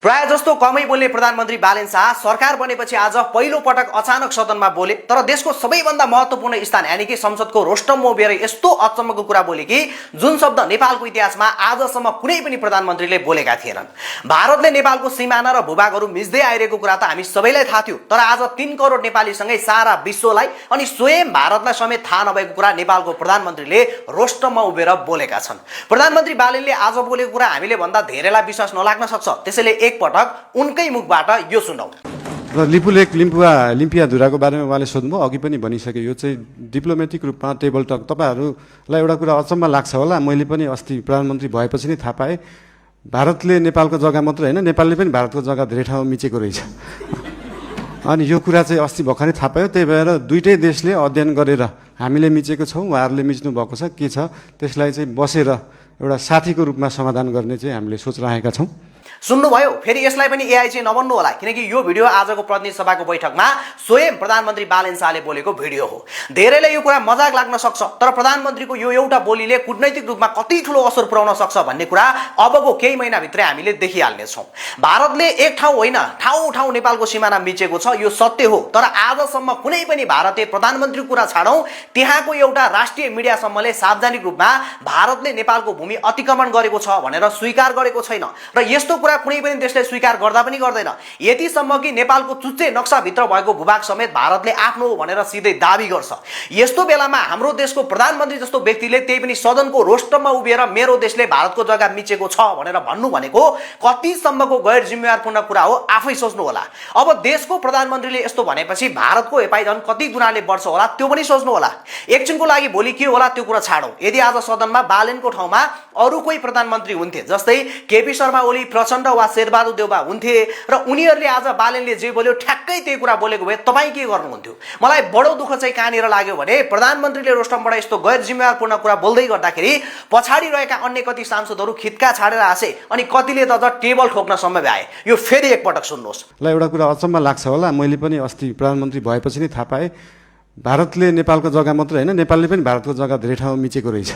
प्राय जस्तो कमै बोल्ने प्रधानमन्त्री बालेन शाह सरकार बनेपछि आज पहिलो पटक अचानक सदनमा बोले। तर देशको सबैभन्दा महत्त्वपूर्ण स्थान यानी कि संसदको रोस्टममा उभिएर यस्तो अचम्मको कुरा बोले कि जुन शब्द नेपालको इतिहासमा आजसम्म कुनै पनि प्रधानमन्त्रीले बोलेका थिएनन्। भारतले नेपालको सीमाना र भूभागहरू मिच्दै आइरहेको कुरा त हामी सबैलाई थाहा थियो, तर आज 3 करोड नेपालीसँगै सारा विश्वलाई अनि स्वयं भारतलाई समेत थाहा नभएको कुरा नेपालको प्रधानमन्त्रीले रोस्टममा उभिएर बोलेका छन्। प्रधानमन्त्री बालेनले आज बोलेको कुरा हामीले भन्दा धेरैलाई विश्वास नलाग्न सक्छ, त्यसैले एक पटक उनकै मुखबाट यो सुनौ। र लिपुलेक लिम्पियाधुराको बारेमा उहाँले सोध्नुभयो, अघि पनि भनिसके, यो चाहिँ डिप्लोमेटिक रूपमा टेबल टक। तपाईँहरूलाई एउटा कुरा अचम्म लाग्छ होला, मैले पनि अस्ति प्रधानमन्त्री भएपछि नै थाहा पाएँ, भारतले नेपालको जग्गा मात्र होइन, नेपालले पनि भारतको जग्गा धेरै ठाउँमा मिचेको रहेछ। अनि यो कुरा चाहिँ अस्ति भर्खरै थाहा पायो। त्यही भएर दुईटै देशले अध्ययन गरेर हामीले मिचेको छौँ, उहाँहरूले मिच्नु भएको छ, के छ त्यसलाई चाहिँ बसेर एउटा साथीको रूपमा समाधान गर्ने चाहिँ हामीले सोच राखेका छौँ। सुन्नुभयो? फेरि यसलाई पनि एआई चाहिँ नबन्नु होला, किनकि यो भिडियो आजको प्रतिनिधि सभाको बैठकमा स्वयं प्रधानमन्त्री बालेन शाहले बोलेको भिडियो हो। धेरैलाई यो कुरा मजाक लाग्न सक्छ, तर प्रधानमन्त्रीको यो एउटा बोलीले कूटनैतिक रूपमा कति ठुलो असर पुर्याउन सक्छ भन्ने कुरा अबको केही महिनाभित्रै हामीले देखिहाल्नेछौँ। भारतले एक ठाउँ होइन, ठाउँ ठाउँ नेपालको सिमाना मिचेको छ, यो सत्य हो। तर आजसम्म कुनै पनि भारतीय प्रधानमन्त्रीको कुरा छाडौँ, त्यहाँको एउटा राष्ट्रिय मिडियासम्मले सार्वजनिक रूपमा भारतले नेपालको भूमि अतिक्रमण गरेको छ भनेर स्वीकार गरेको छैन। र यस्तो कुरा कुनै पनि देशले स्वीकार गर्दा पनि गर्दैन। यतिसम्म कि नेपालको चुच्चे नक्साभित्र भएको भूभाग समेत भारतले आफ्नो हो भनेर सिधै दाबी गर्छ। यस्तो बेलामा हाम्रो देशको प्रधानमन्त्री जस्तो व्यक्तिले त्यही पनि सदनको रोस्टममा उभिएर मेरो देशले भारतको जग्गा मिचेको छ भनेर भन्नु भनेको कतिसम्मको गैर जिम्मेवारपूर्ण कुरा हो, आफै सोच्नु होला। अब देशको प्रधानमन्त्रीले यस्तो भनेपछि भारतको हेपाइ झन् कति गुणाले बढ्छ होला, त्यो पनि सोच्नु होला। एकछिनको लागि भोलि के होला त्यो कुरा छाडौँ। यदि आज सदनमा बालेनको ठाउँमा अरू कोही प्रधानमन्त्री हुन्थे, जस्तै केपी शर्मा ओली, प्रचण्ड वा शेरबहादुर देउवा हुन्थे र उनीहरूले आज बालेनले जे बोल्यो ठ्याक्कै त्यही कुरा बोलेको भए तपाईँ के गर्नुहुन्थ्यो? मलाई बडो दुःख चाहिँ कहाँनिर लाग्यो भने प्रधानमन्त्रीले रोस्टमबाट यस्तो गैर जिम्मेवारपूर्ण कुरा बोल्दै गर्दाखेरि पछाडि रहेका अन्य कति सांसदहरू खित्का छाडेर हाँसे अनि कतिले त अझ टेबल ठोक्नसम्म भए। यो फेरि एकपटक सुन्नुहोस्। ल, एउटा कुरा अचम्म लाग्छ होला, मैले पनि अस्ति प्रधानमन्त्री भएपछि नै थाहा पाएँ, भारतले नेपालको जग्गा मात्र होइन, नेपालले पनि भारतको जग्गा धेरै ठाउँमा मिचेको रहेछ।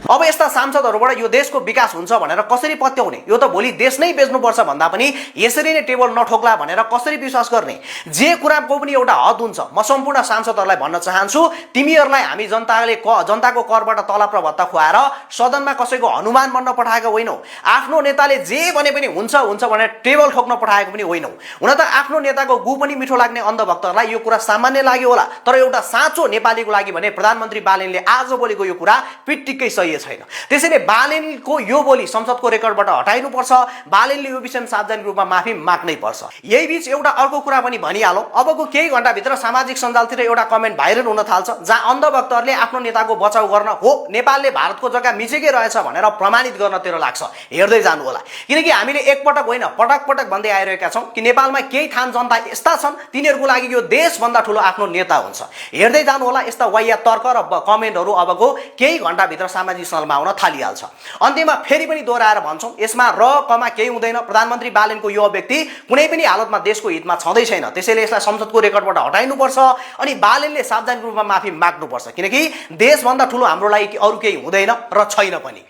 अब यस्ता सांसदहरूबाट यो देशको विकास हुन्छ भनेर कसरी पत्याउने? यो त भोलि देश नै बेच्नुपर्छ भन्दा पनि यसरी नै टेबल नठोक्ला भनेर कसरी विश्वास गर्ने? जे कुराको पनि एउटा हद हुन्छ। म सम्पूर्ण सांसदहरूलाई भन्न चाहन्छु, तिमीहरूलाई हामी जनताको करबाट तलब र भत्ता खुवाएर सदनमा कसैको हनुमान बन्न पठाएको होइनौ। आफ्नो नेताले जे भने पनि हुन्छ हुन्छ भनेर टेबल ठोक्न पठाएको पनि होइनौ। हुन त आफ्नो नेताको गु पनि मिठो लाग्ने अन्धभक्तहरूलाई यो कुरा सामान्य लाग्यो होला, तर एउटा साँचो नेपालीको लागि भने प्रधानमन्त्री बालेनले आज बोलेको यो कुरा पिट्टिकै सही छैन। त्यसैले बालेनको यो बोली संसदको रेकर्डबाट हटाइनुपर्छ। बालेनले यो विषयमा सार्वजनिक रूपमा माफी माग्नै पर्छ। यही बीच एउटा अर्को कुरा पनि भनिहालौँ। अबको केही घण्टाभित्र सामाजिक सञ्जालतिर एउटा कमेन्ट भाइरल हुन थाल्छ, जहाँ अन्धभक्तहरूले आफ्नो नेताको बचाउ गर्न हो नेपालले भारतको जग्गा मिचेकै रहेछ भनेर प्रमाणित गर्नतिर लाग्छ। हेर्दै जानु होला, किनकि हामीले एकपटक होइन पटक पटक भन्दै आइरहेका छौँ कि नेपालमा केही थान जनता यस्ता छन्, तिनीहरूको लागि यो देशभन्दा ठुलो आफ्नो नेता हुन्छ। हेर्दै जानु होला, यस्ता वाहियात तर्क र कमेन्टहरू अबको केही घण्टाभित्र सामाजिक सञ्जालमा आउन थालिहाल्छ। अन्त्यमा फेरि पनि दोहोऱ्याएर भन्छौँ, यसमा र कमा केही हुँदैन। प्रधानमन्त्री बालेनको यो अभिव्यक्ति कुनै पनि हालतमा देशको हितमा छँदै छैन। त्यसैले यसलाई संसदको रेकर्डबाट हटाइनुपर्छ अनि बालेनले सार्वजनिक रूपमा माफी माग्नुपर्छ, किनकि देशभन्दा ठुलो हाम्रो लागि अरू केही हुँदैन र छैन पनि।